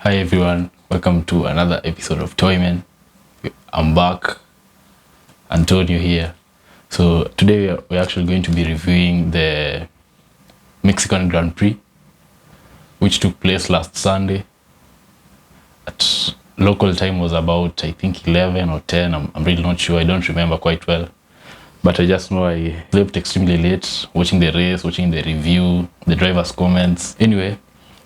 Hi everyone, welcome to another episode of Toyman. I'm back, Antonio here. So today we're actually going to be reviewing the Mexican Grand Prix, which took place last Sunday. At local time was about, I think, 11 or 10. I'm really not sure. I don't remember quite well. But I just know I slept extremely late watching the race, watching the review, the driver's comments. Anyway,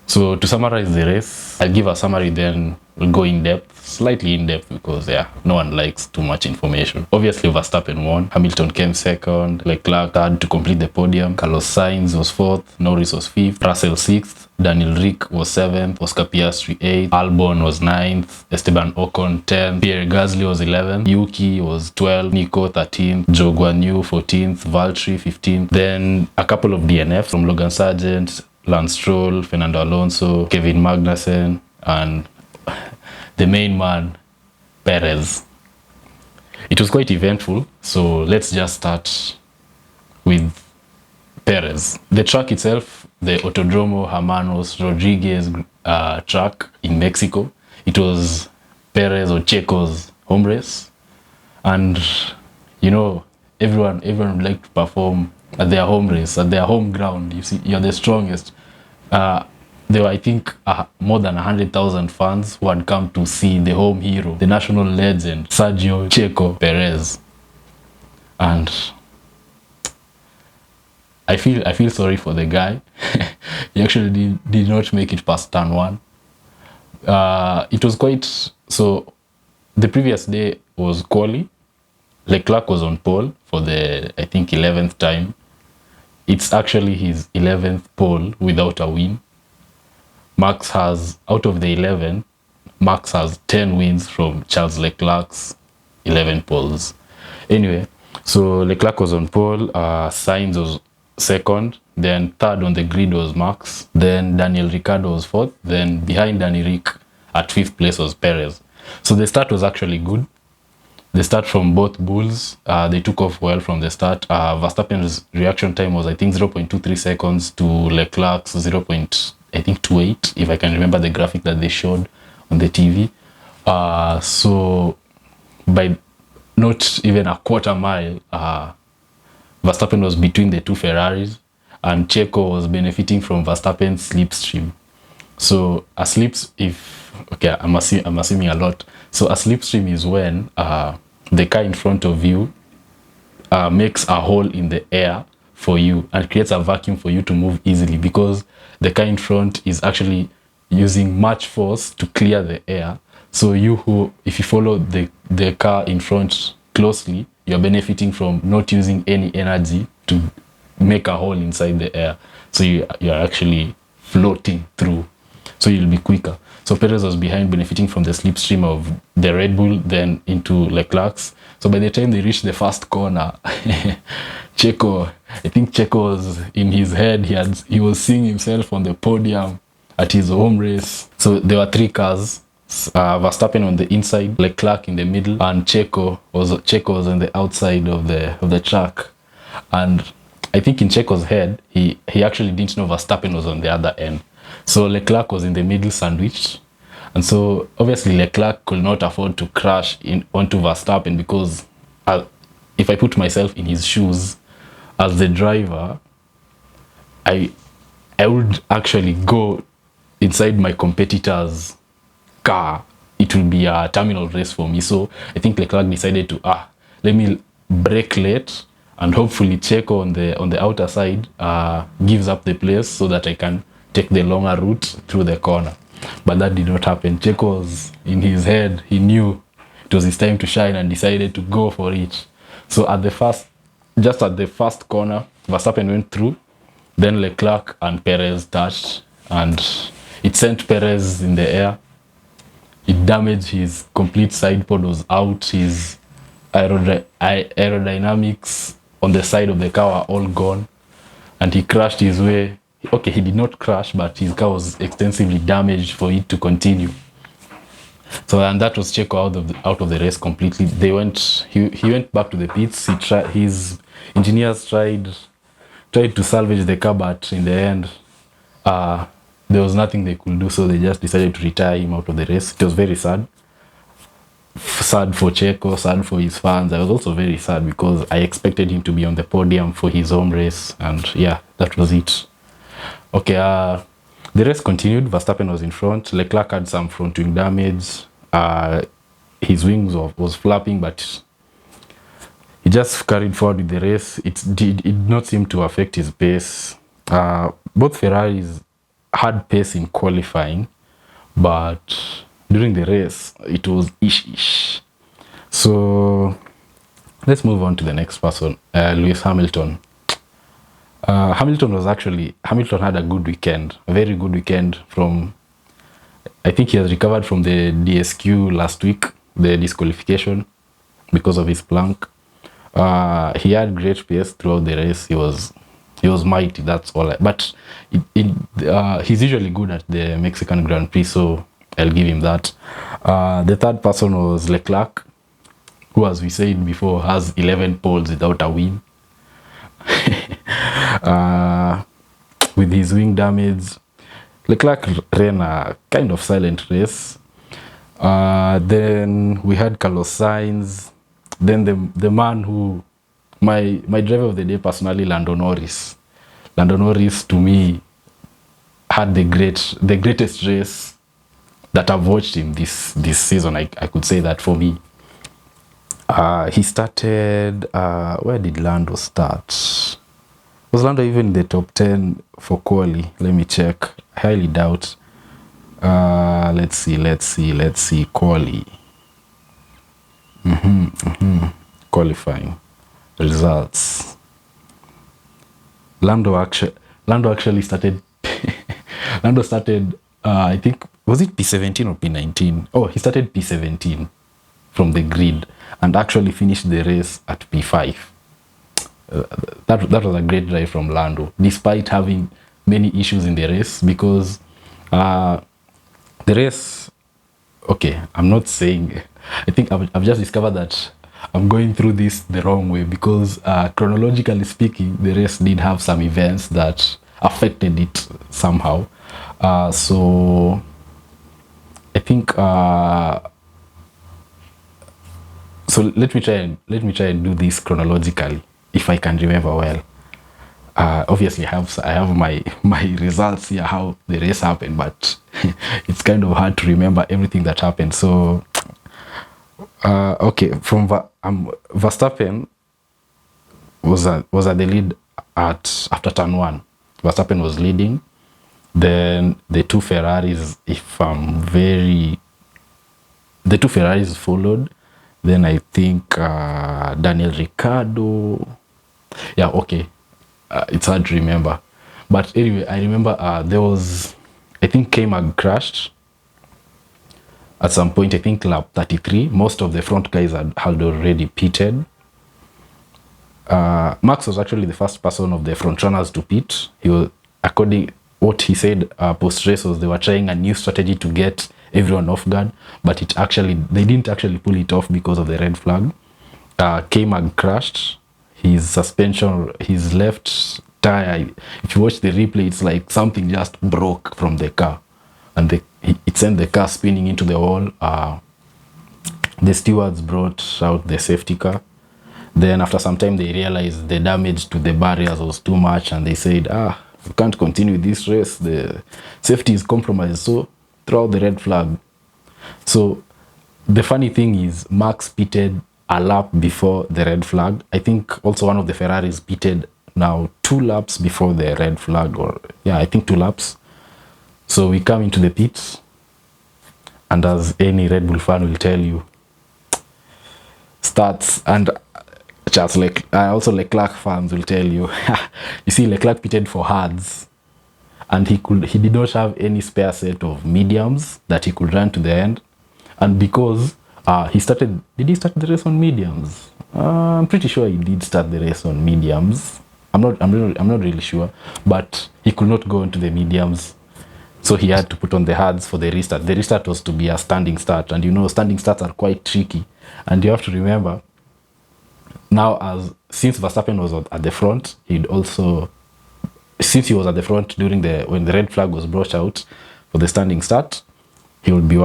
so to summarize the race, I'll give a summary, then we'll go in depth, slightly in depth, because no one likes too much information. Obviously, Verstappen won, Hamilton came second, Leclerc had to complete the podium, Carlos Sainz was fourth, Norris was fifth, Russell sixth, Daniel Rick was seventh, Oscar Piastri eighth, Albon was ninth, Esteban Ocon 10th, Pierre Gasly was 11th, Yuki was 12th, Nico 13th, Zhou Guanyu 14th, Valtteri 15th. Then a couple of DNFs from Logan Sargent, Lance Stroll, Fernando Alonso, Kevin Magnussen, and the main man, Perez. It was quite eventful, so let's just start with Perez. The track itself, the Autodromo Hermanos Rodriguez track in Mexico, it was Perez or Checo's home race, and everyone would like to perform at their home race, at their home ground. You see, you're the strongest. There were, I think, more than 100,000 fans who had come to see the home hero, the national legend, Sergio Checo Perez. And I feel sorry for the guy. He actually did not make it past turn one. It was quite... So, the previous day was quali. Leclerc was on pole for the, I think, 11th time. It's actually his 11th pole without a win. Max has, out of the 11, Max has 10 wins from Charles Leclerc's 11 poles. Anyway, so Leclerc was on pole, Sainz was second, then third on the grid was Max, then Daniel Ricciardo was fourth, then behind Danny Rick at fifth place was Perez. So the start was actually good. The start from both bulls, they took off well from the start. Verstappen's reaction time was, I think, 0.23 seconds to Leclerc's 0.28, if I can remember the graphic that they showed on the TV. So by not even a quarter mile, Verstappen was between the two Ferraris, and Checo was benefiting from Verstappen's slipstream. So a I'm assuming a lot. So a slipstream is when the car in front of you makes a hole in the air for you and creates a vacuum for you to move easily, because the car in front is actually using much force to clear the air. So if you follow the car in front closely, you're benefiting from not using any energy to make a hole inside the air. So you're actually floating through. So you'll be quicker. So Perez was behind, benefiting from the slipstream of the Red Bull, then into Leclerc's. So by the time they reached the first corner, I think Checo was in his head. He was seeing himself on the podium at his home race. So there were three cars. Verstappen on the inside, Leclerc in the middle, and Checo was on the outside of the track. And I think in Checo's head, he actually didn't know Verstappen was on the other end. So Leclerc was in the middle, sandwiched. And so obviously Leclerc could not afford to crash onto Verstappen, because if I put myself in his shoes as the driver, I would actually go inside my competitor's car. It will be a terminal race for me. So I think Leclerc decided to let me brake late, and hopefully Checo on the outer side gives up the place so that I can take the longer route through the corner. But that did not happen. Checo was in his head. He knew it was his time to shine and decided to go for it. So just at the first corner, Verstappen went through. Then Leclerc and Perez touched, and it sent Perez in the air. It damaged his complete side pod, was out. His aerodynamics on the side of the car were all gone, and he crashed his way. Okay, he did not crash, but his car was extensively damaged for it to continue. So, and that was Checo out of the race completely. He went back to the pits. His engineers tried to salvage the car, but in the end, there was nothing they could do, so they just decided to retire him out of the race. It was very sad. Sad for Checo, sad for his fans. I was also very sad because I expected him to be on the podium for his home race, and yeah, that was it. Okay, the race continued. Verstappen was in front. Leclerc had some front wing damage. His wings was flapping, but he just carried forward with the race. It did not seem to affect his pace. Both Ferraris had pace in qualifying, but during the race, it was ish. So let's move on to the next person, Lewis Hamilton. Hamilton had a good weekend, a very good weekend. I think he has recovered from the DSQ last week, the disqualification, because of his plank. He had great pace throughout the race. He was mighty. That's all. But he's usually good at the Mexican Grand Prix, so I'll give him that. The third person was Leclerc, who, as we said before, has 11 poles without a win. With his wing damage, Leclerc ran a kind of silent race. Then we had Carlos Sainz. Then the man who, my driver of the day personally, Lando Norris. Lando Norris, to me, had the greatest race that I've watched him this season. I could say that for me. He started, where did Lando start? Was Lando even in the top 10 for quali? Let me check. I highly doubt. Let's see. Quali. Qualifying results. Lando actually started. Lando started. I think, was it P17 or P19? Oh, he started P17 from the grid and actually finished the race at P5. That was a great drive from Lando, despite having many issues in the race, because the race, okay, I'm not saying, I think I've just discovered that I'm going through this the wrong way, because chronologically speaking, the race did have some events that affected it somehow. So I think so let me try and do this chronologically, if I can remember well. Obviously I have my results here, how the race happened, but it's kind of hard to remember everything that happened. So okay, from Verstappen was at the lead after turn 1. Verstappen was leading. Then the two Ferraris, the two Ferraris followed. Then I think Daniel Ricciardo. Yeah, okay. It's hard to remember. But anyway, I remember there was, I think K-Mag crashed at some point, I think lap 33. Most of the front guys had already pitted. Max was actually the first person of the front runners to pit. He was, according what he said post-race, was they were trying a new strategy to get everyone off guard, but they didn't actually pull it off because of the red flag. K-Mag crashed. His suspension, his left tire, if you watch the replay, it's like something just broke from the car, and it sent the car spinning into the wall. The stewards brought out the safety car. Then after some time, they realized the damage to the barriers was too much, and they said, we can't continue this race, the safety is compromised, so throw out the red flag. So the funny thing is, Max pitted a lap before the red flag. I think also one of the Ferraris pitted now 2 laps before the red flag, or yeah, I think 2 laps. So we come into the pits, and as any Red Bull fan will tell you, starts, and just like also Leclerc fans will tell you, you see, Leclerc pitted for hards, and he did not have any spare set of mediums that he could run to the end, and because did he start the race on mediums? I'm pretty sure he did start the race on mediums. I'm not really sure, but he could not go into the mediums, so he had to put on the hards for the restart. The restart was to be a standing start, and you know, standing starts are quite tricky, and you have to remember now, since Verstappen was at the front, he'd also since he was at the front during when the red flag was brought out for the standing start, he will be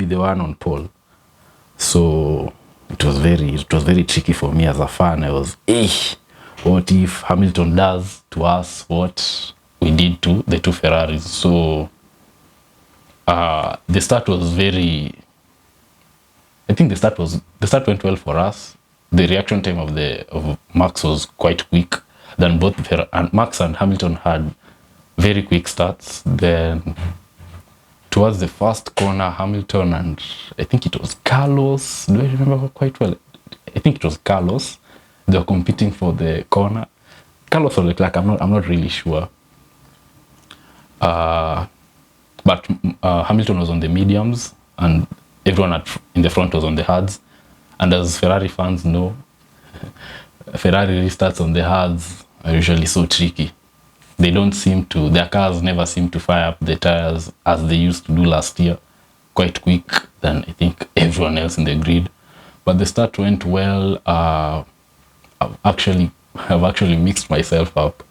the one on pole. So it was very tricky for me as a fan. I was, what if Hamilton does to us what we did to the two Ferraris? So the start was I think the start went well for us. The reaction time of Max was quite quick. Then both Max and Hamilton had very quick starts. Then towards the first corner, Hamilton and I think it was Carlos. Do I remember quite well? I think it was Carlos. They were competing for the corner. Carlos or Leclerc, I'm not really sure. But Hamilton was on the mediums and everyone in the front was on the hards. And as Ferrari fans know, Ferrari restarts on the hards are usually so tricky. Their cars never seem to fire up the tires as they used to do last year, quite quick than I think everyone else in the grid. But the start went well. I've actually mixed myself up.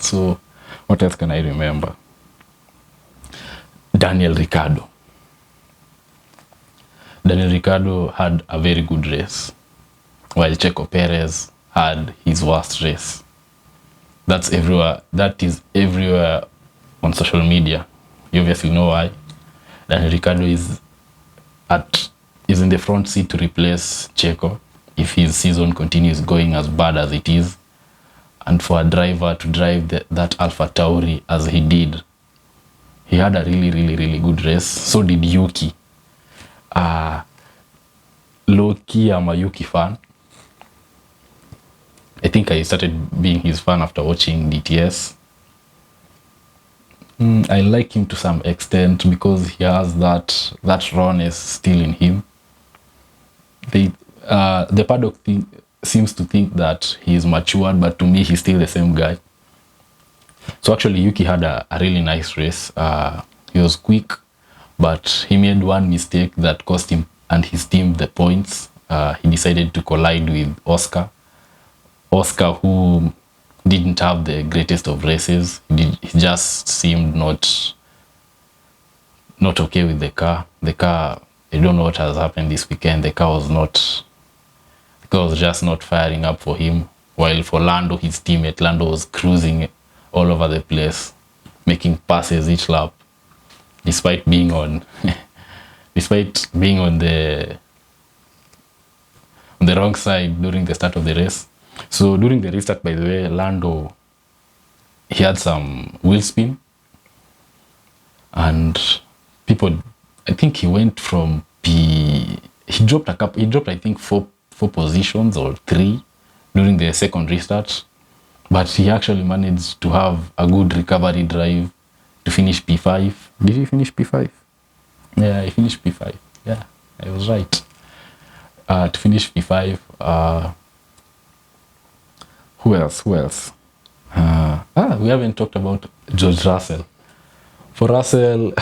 So what else can I remember? Daniel Ricciardo had a very good race, while Checo Perez had his worst race. That is everywhere on social media. You obviously know why. Daniel Ricciardo is in the front seat to replace Checo if his season continues going as bad as it is. And for a driver to drive that Alpha Tauri as he did, he had a really, really, really good race. So did Yuki. Low-key, I'm a Yuki fan. I think I started being his fan after watching DTS. I like him to some extent because he has that rawness still in him. The paddock seems to think that he is matured, but to me, he's still the same guy. So actually, Yuki had a really nice race. He was quick, but he made one mistake that cost him and his team the points. He decided to collide with Oscar, who didn't have the greatest of races. He just seemed not okay with the car. The car, I don't know what has happened this weekend. The car was just not firing up for him. While for Lando, his teammate, Lando was cruising all over the place, making passes each lap, despite being on the wrong side during the start of the race. So during the restart, by the way, Lando, he had some wheel spin, and I think he went from he dropped I think four positions or 3 during the second restart, but he actually managed to have a good recovery drive to finish P5. Did he finish P5? Yeah, he finished P5. Yeah, I was right. To finish P5. Who else? We haven't talked about George Russell. For Russell,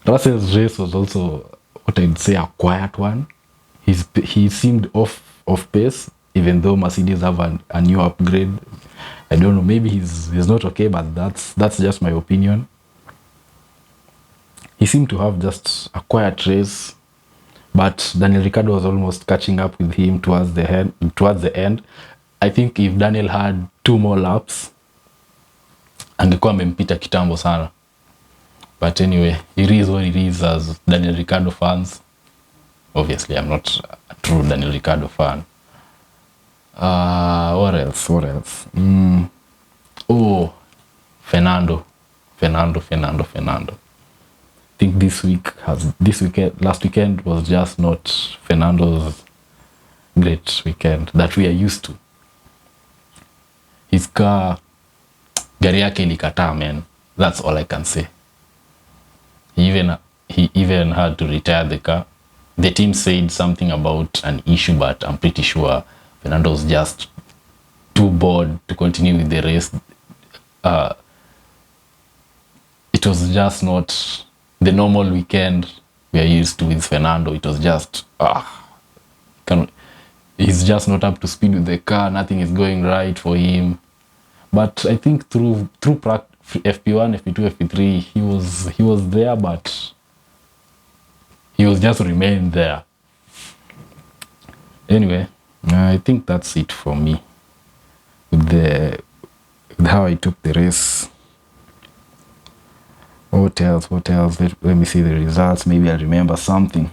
Russell's race was also what I'd say a quiet one. He seemed off pace, even though Mercedes have a new upgrade. I don't know, maybe he's not okay, but that's just my opinion. He seemed to have just a quiet race, but Daniel Ricciardo was almost catching up with him towards the end. I think if Daniel had 2 more laps, angekuwa amempita kitambo sana. But anyway, it is what it is as Daniel Ricciardo fans. Obviously, I'm not a true Daniel Ricciardo fan. What else? Fernando. I think last weekend was just not Fernando's great weekend that we are used to. His gari yake ilikataa, man. That's all I can say. He even had to retire the car. The team said something about an issue, but I'm pretty sure Fernando was just too bored to continue with the race. It was just not the normal weekend we are used to with Fernando. It was just, he's just not up to speed with the car. Nothing is going right for him. But I think through FP1, FP2, FP3, he was there, but he was just remained there. Anyway, I think that's it for me with how I took the race. What else? Let me see the results. Maybe I'll remember something.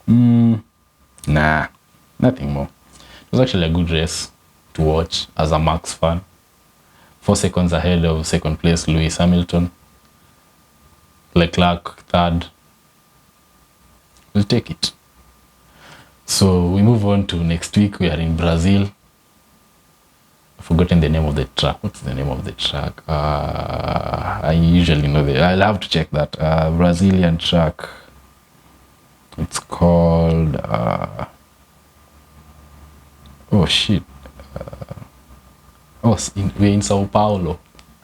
Nah, nothing more. It was actually a good race to watch as a Max fan. 4 seconds ahead of second place Lewis Hamilton. Leclerc third. We'll take it. So we move on to next week. We are in Brazil. I've forgotten the name of the track. What's the name of the track? I usually know I'll have to check that. Brazilian track. It's called oh shit. We're in Sao Paulo.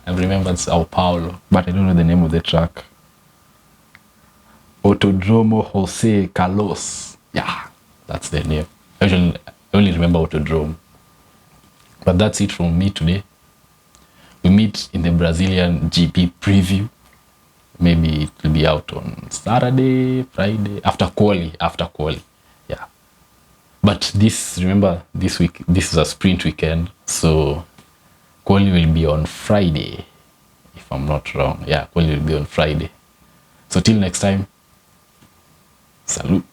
I remembered Sao Paulo, but I don't know the name of the track. Autodromo Jose Carlos. Yeah, that's the name. I only remember Autodrome. But that's it from me today. We meet in the Brazilian GP preview. Maybe it will be out on Saturday, Friday, after quali. Yeah. But remember, this week, this is a sprint weekend. So quali will be on Friday, if I'm not wrong. Yeah, quali will be on Friday. So till next time, salute.